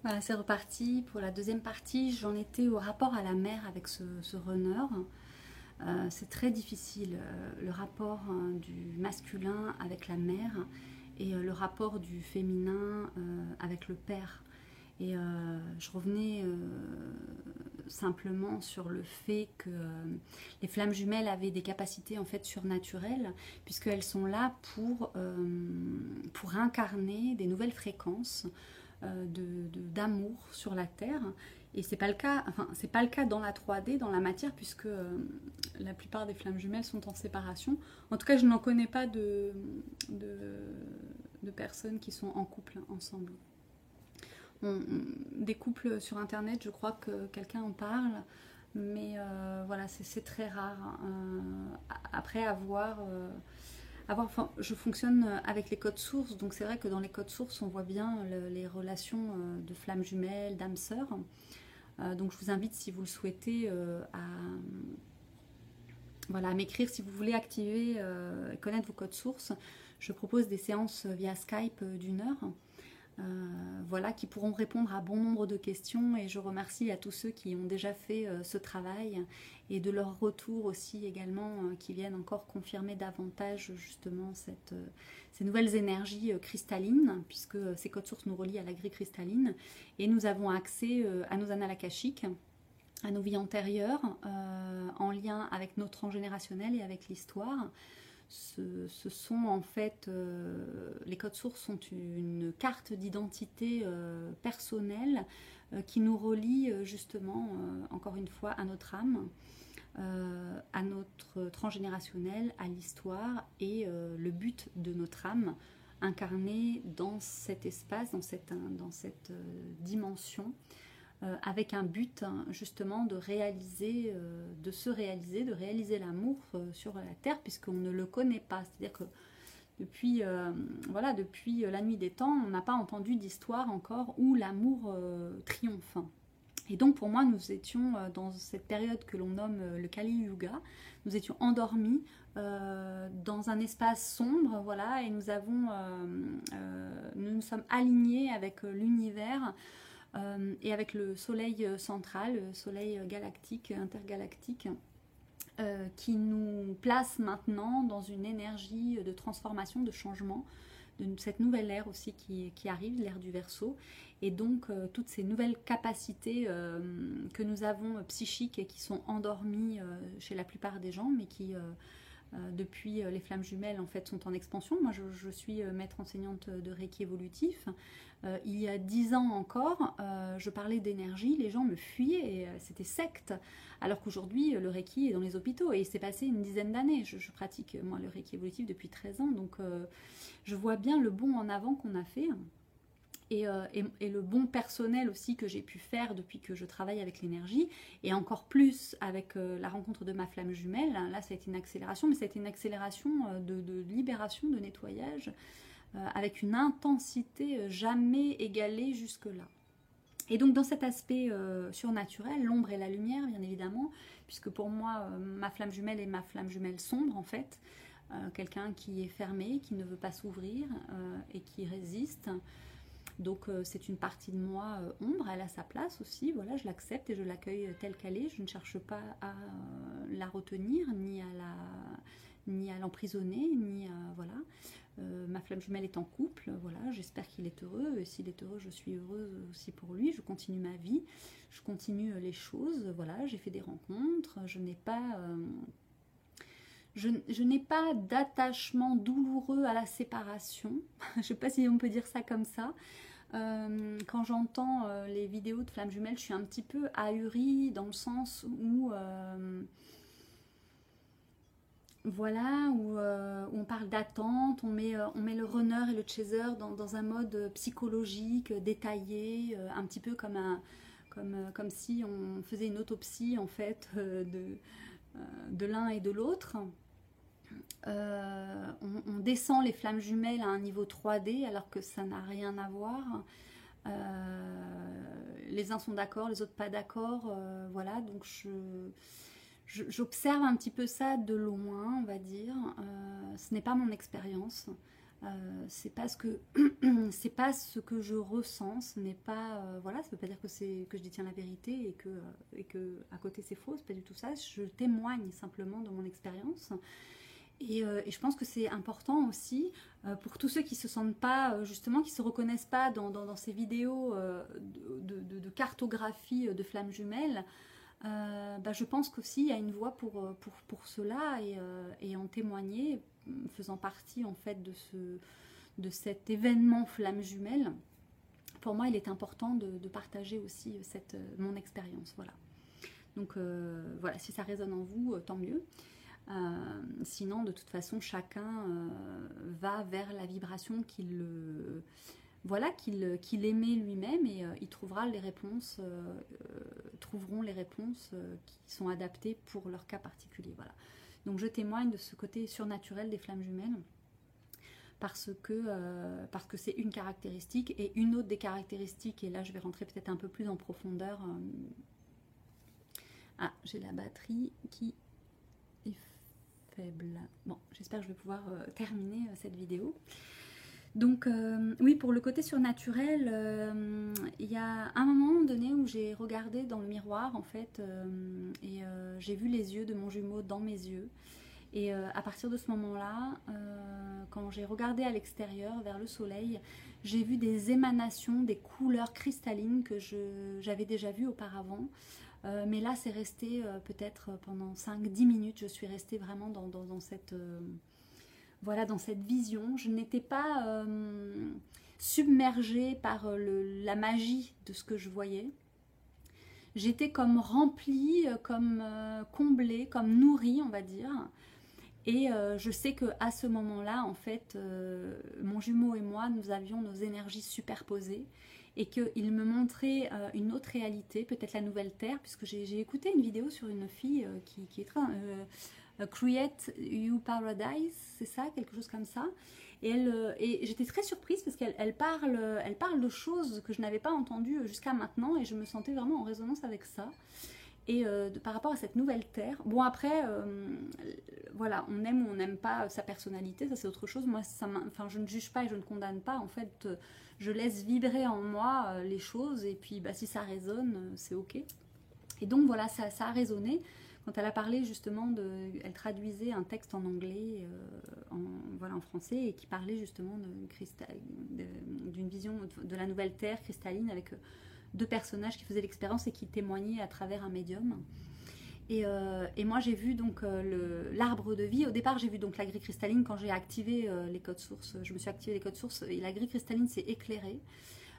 Voilà, c'est reparti pour la deuxième partie. J'en étais au rapport à la mer avec ce runner. C'est très difficile, le rapport du masculin avec la mer et le rapport du féminin avec le père. Et je revenais simplement sur le fait que les flammes jumelles avaient des capacités en fait surnaturelles, puisqu'elles sont là pour incarner des nouvelles fréquences d'amour sur la Terre. Et c'est pas le cas, enfin c'est pas le cas dans la 3D, dans la matière, puisque la plupart des flammes jumelles sont en séparation. En tout cas, je n'en connais pas de, de personnes qui sont en couple ensemble. Des couples sur internet, je crois que quelqu'un en parle, mais voilà, c'est très rare. Après enfin, je fonctionne avec les codes sources, donc c'est vrai que dans les codes sources, on voit bien les relations de flammes jumelles, d'âmes sœurs. Donc je vous invite, si vous le souhaitez, voilà, à m'écrire si vous voulez activer, connaître vos codes sources. Je propose des séances via Skype d'une heure. Voilà, qui pourront répondre à bon nombre de questions, et je remercie à tous ceux qui ont déjà fait ce travail et de leur retour aussi également, qui viennent encore confirmer davantage justement ces nouvelles énergies cristallines, puisque ces codes sources nous relient à la grille cristalline, et nous avons accès à nos annales akashiques, à nos vies antérieures, en lien avec notre transgénérationnel et avec l'histoire. Ce sont en fait, les codes sources sont une carte d'identité personnelle qui nous relie justement, encore une fois, à notre âme, à notre transgénérationnel, à l'histoire, et le but de notre âme incarnée dans cet espace, dans cette dimension, avec un but justement de réaliser, de réaliser l'amour sur la Terre, puisqu'on ne le connaît pas. C'est-à-dire que depuis, voilà, depuis la nuit des temps, on n'a pas entendu d'histoire encore où l'amour triomphe. Et donc pour moi, nous étions dans cette période que l'on nomme le Kali Yuga. Nous étions endormis dans un espace sombre, voilà, et nous nous sommes alignés avec l'univers, et avec le soleil central, le soleil galactique, intergalactique, qui nous place maintenant dans une énergie de transformation, de changement, de cette nouvelle ère aussi qui arrive, l'ère du Verseau. Et donc toutes ces nouvelles capacités que nous avons psychiques et qui sont endormies chez la plupart des gens, mais qui depuis les flammes jumelles en fait sont en expansion. Moi je suis maître enseignante de Reiki évolutif. Il y a 10 ans encore, je parlais d'énergie, les gens me fuyaient, c'était secte. Alors qu'aujourd'hui, le Reiki est dans les hôpitaux, et il s'est passé une dizaine d'années. Je pratique, moi, le Reiki évolutif depuis 13 ans, donc je vois bien le bond en avant qu'on a fait. Et le bon personnel aussi que j'ai pu faire depuis que je travaille avec l'énergie, et encore plus avec la rencontre de ma flamme jumelle. Là, ça a été une accélération, mais ça a été une accélération de libération, de nettoyage, avec une intensité jamais égalée jusque-là. Et donc dans cet aspect surnaturel, l'ombre et la lumière, bien évidemment, puisque pour moi, ma flamme jumelle est ma flamme jumelle sombre, en fait. Quelqu'un qui est fermé, qui ne veut pas s'ouvrir et qui résiste. Donc c'est une partie de moi ombre, elle a sa place aussi, voilà, je l'accepte et je l'accueille telle qu'elle est. Je ne cherche pas à la retenir, ni à l'emprisonner, ni à... Voilà. Ma flamme jumelle est en couple, voilà, j'espère qu'il est heureux, et s'il est heureux, je suis heureuse aussi pour lui. Je continue ma vie, je continue les choses, voilà, j'ai fait des rencontres, je n'ai pas... je n'ai pas d'attachement douloureux à la séparation. Je ne sais pas si on peut dire ça comme ça. Quand j'entends les vidéos de flammes jumelles, je suis un petit peu ahurie, dans le sens où voilà, où on parle d'attente, on met le runner et le chaser dans un mode psychologique, détaillé, un petit peu comme si on faisait une autopsie en fait de l'un et de l'autre. On descend les flammes jumelles à un niveau 3D alors que ça n'a rien à voir. Les uns sont d'accord, les autres pas d'accord. Voilà, donc j'observe un petit peu ça de loin, on va dire. Ce n'est pas mon expérience. C'est pas ce que c'est pas ce que je ressens, ce n'est pas voilà, ça veut pas dire que c'est que je détiens la vérité et que à côté c'est faux, c'est pas du tout ça. Je témoigne simplement de mon expérience. Et je pense que c'est important aussi pour tous ceux qui se sentent pas, justement, qui se reconnaissent pas dans ces vidéos de cartographie de flammes jumelles. Je pense qu'aussi il y a une voie pour cela et en témoigner, faisant partie en fait de cet événement flamme jumelle. Pour moi, il est important de partager aussi mon expérience. Voilà. Donc voilà, si ça résonne en vous, tant mieux. Sinon, de toute façon, chacun va vers la vibration qu'il aimait lui-même et il trouvera les réponses, trouveront les réponses qui sont adaptées pour leur cas particulier. Voilà. Donc je témoigne de ce côté surnaturel des flammes jumelles parce que c'est une caractéristique et une autre des caractéristiques, et là je vais rentrer peut-être un peu plus en profondeur. Ah, j'ai la batterie qui est faible. Bon, j'espère que je vais pouvoir terminer cette vidéo. Donc oui, pour le côté surnaturel, il y a un moment donné où j'ai regardé dans le miroir en fait et j'ai vu les yeux de mon jumeau dans mes yeux. Et à partir de ce moment-là, quand j'ai regardé à l'extérieur vers le soleil, j'ai vu des émanations, des couleurs cristallines que j'avais déjà vues auparavant. Mais là, c'est resté peut-être pendant 5-10 minutes. Je suis restée vraiment dans cette... voilà, dans cette vision. Je n'étais pas submergée par la magie de ce que je voyais. J'étais comme remplie, comme comblée, comme nourrie, on va dire. Et je sais qu'à ce moment-là, en fait, mon jumeau et moi, nous avions nos énergies superposées et qu'il me montrait une autre réalité, peut-être la nouvelle Terre, puisque j'ai écouté une vidéo sur une fille qui est très... Create You Paradise, c'est ça, quelque chose comme ça. Et j'étais très surprise parce qu'elle parle de choses que je n'avais pas entendues jusqu'à maintenant et je me sentais vraiment en résonance avec ça. Et par rapport à cette nouvelle terre, bon après, voilà, on aime ou on n'aime pas sa personnalité, ça c'est autre chose. Moi, je ne juge pas et je ne condamne pas. En fait, je laisse vibrer en moi les choses et puis si ça résonne, c'est ok. Et donc voilà, ça a résonné. Quand elle a parlé justement elle traduisait un texte en anglais, en français, et qui parlait justement d'une vision de la nouvelle terre cristalline avec deux personnages qui faisaient l'expérience et qui témoignaient à travers un médium. Et moi j'ai vu donc l'arbre de vie. Au départ j'ai vu donc la grille cristalline quand j'ai activé les codes sources. Je me suis activé les codes sources et la grille cristalline s'est éclairée.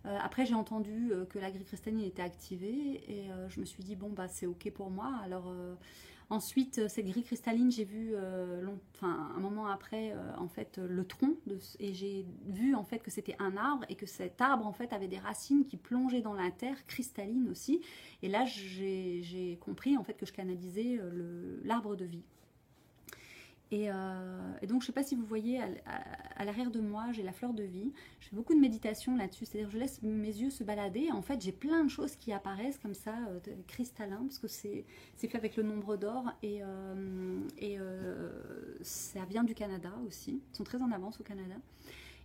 Après j'ai entendu que la grille cristalline était activée et je me suis dit bon c'est ok pour moi. Alors ensuite cette grille cristalline j'ai vu un moment après en fait le tronc et j'ai vu en fait que c'était un arbre et que cet arbre en fait avait des racines qui plongeaient dans la terre cristalline aussi. Et là j'ai compris en fait que je canalisais l'arbre de vie. Et donc je ne sais pas si vous voyez à l'arrière de moi j'ai la fleur de vie. Je fais beaucoup de méditation là-dessus, c'est-à-dire je laisse mes yeux se balader et en fait j'ai plein de choses qui apparaissent comme ça, cristallin, parce que c'est fait avec le nombre d'or et ça vient du Canada aussi, ils sont très en avance au Canada.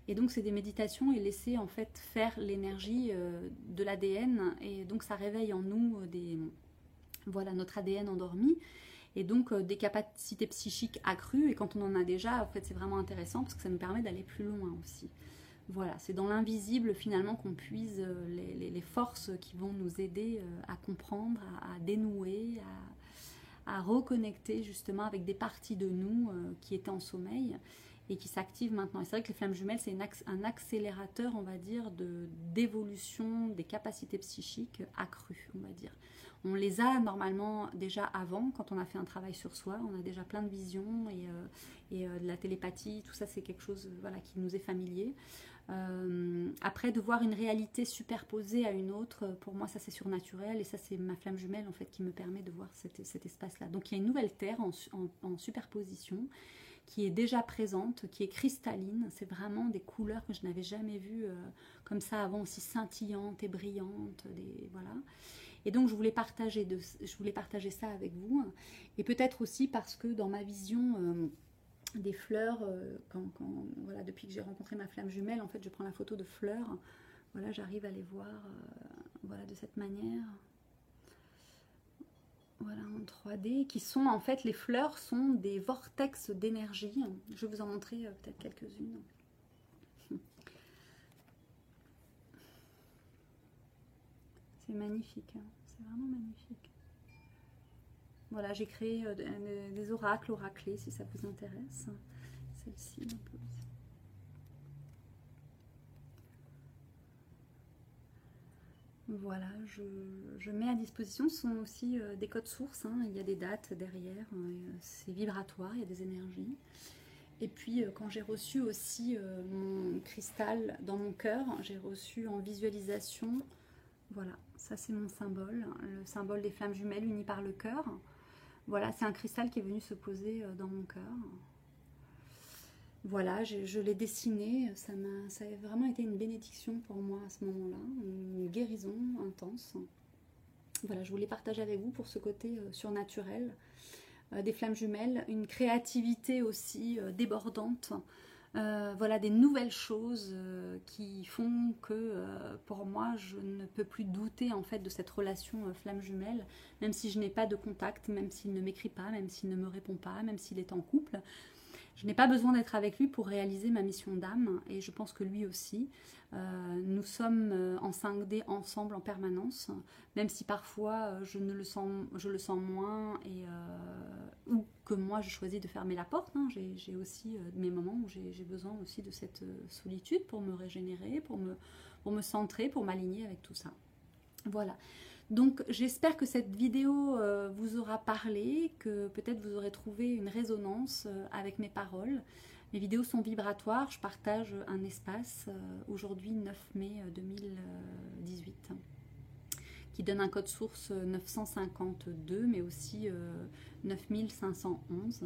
Et donc c'est des méditations et laisser en fait faire l'énergie de l'ADN et donc ça réveille en nous notre ADN endormi. Et donc des capacités psychiques accrues, et quand on en a déjà, en fait c'est vraiment intéressant parce que ça nous permet d'aller plus loin aussi. Voilà, c'est dans l'invisible finalement qu'on puise les forces qui vont nous aider à comprendre, à dénouer, à reconnecter justement avec des parties de nous qui étaient en sommeil et qui s'activent maintenant. Et c'est vrai que les flammes jumelles c'est un accélérateur, on va dire, d'évolution des capacités psychiques accrues, on va dire. On les a normalement déjà avant, quand on a fait un travail sur soi, on a déjà plein de visions et de la télépathie, tout ça c'est quelque chose qui nous est familier. Après, de voir une réalité superposée à une autre, pour moi ça c'est surnaturel et ça c'est ma flamme jumelle en fait qui me permet de voir cet espace-là. Donc il y a une nouvelle terre en superposition qui est déjà présente, qui est cristalline, c'est vraiment des couleurs que je n'avais jamais vues comme ça avant, aussi scintillantes et brillantes, voilà. Et donc je voulais partager ça avec vous. Et peut-être aussi parce que dans ma vision des fleurs, voilà, depuis que j'ai rencontré ma flamme jumelle, en fait je prends la photo de fleurs, voilà, j'arrive à les voir voilà, de cette manière, voilà, en 3D, qui sont en fait, les fleurs sont des vortex d'énergie. Je vais vous en montrer peut-être quelques-unes. C'est magnifique, hein. C'est vraiment magnifique. Voilà, j'ai créé des oracles, oraclés, si ça vous intéresse. Celle-ci, un peu. Voilà, je mets à disposition, ce sont aussi des codes sources, hein. Il y a des dates derrière, c'est vibratoire, il y a des énergies. Et puis quand j'ai reçu aussi mon cristal dans mon cœur, j'ai reçu en visualisation, voilà, ça c'est mon symbole, le symbole des flammes jumelles unies par le cœur. Voilà, c'est un cristal qui est venu se poser dans mon cœur. Voilà, je l'ai dessiné, ça a vraiment été une bénédiction pour moi à ce moment-là, une guérison intense. Voilà, je voulais partager avec vous pour ce côté surnaturel des flammes jumelles, une créativité aussi débordante. Voilà, des nouvelles choses qui font que pour moi je ne peux plus douter en fait de cette relation flamme jumelle, même si je n'ai pas de contact, même s'il ne m'écrit pas, même s'il ne me répond pas, même s'il est en couple. Je n'ai pas besoin d'être avec lui pour réaliser ma mission d'âme, et je pense que lui aussi. Nous sommes en 5D ensemble en permanence, même si parfois je le sens moins, ou que moi je choisis de fermer la porte. Hein. J'ai aussi mes moments où j'ai besoin aussi de cette solitude pour me régénérer, pour me centrer, pour m'aligner avec tout ça. Voilà. Donc j'espère que cette vidéo vous aura parlé, que peut-être vous aurez trouvé une résonance avec mes paroles. Mes vidéos sont vibratoires, je partage un espace aujourd'hui 9 mai 2018 qui donne un code source 952 mais aussi 9511.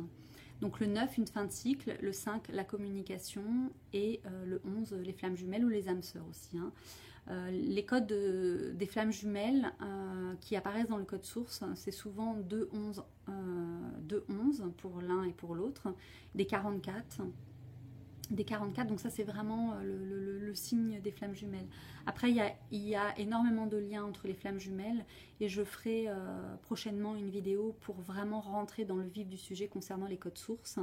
Donc le 9, une fin de cycle, le 5, la communication, et le 11, les flammes jumelles ou les âmes sœurs aussi, hein. Les codes des flammes jumelles qui apparaissent dans le code source, c'est souvent 2-11 pour l'un et pour l'autre, des 44, donc ça c'est vraiment le signe des flammes jumelles. Après il y a énormément de liens entre les flammes jumelles, et je ferai prochainement une vidéo pour vraiment rentrer dans le vif du sujet concernant les codes sources.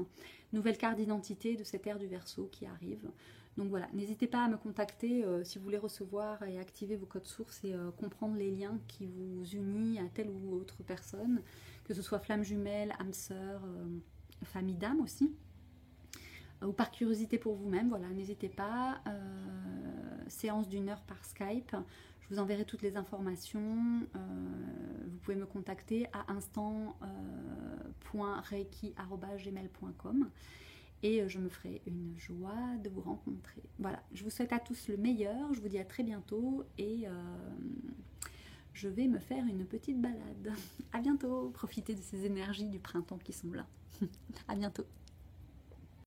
Nouvelle carte d'identité de cette ère du Verseau qui arrive. Donc voilà, n'hésitez pas à me contacter si vous voulez recevoir et activer vos codes sources et comprendre les liens qui vous unissent à telle ou autre personne, que ce soit flamme jumelle, âme sœur, famille d'âme aussi, ou par curiosité pour vous-même. Voilà, n'hésitez pas. Séance d'1 heure par Skype. Je vous enverrai toutes les informations. Vous pouvez me contacter à instant.reiki@gmail.com. Et je me ferai une joie de vous rencontrer. Voilà, je vous souhaite à tous le meilleur. Je vous dis à très bientôt. Et je vais me faire une petite balade. À bientôt. Profitez de ces énergies du printemps qui sont là. À bientôt.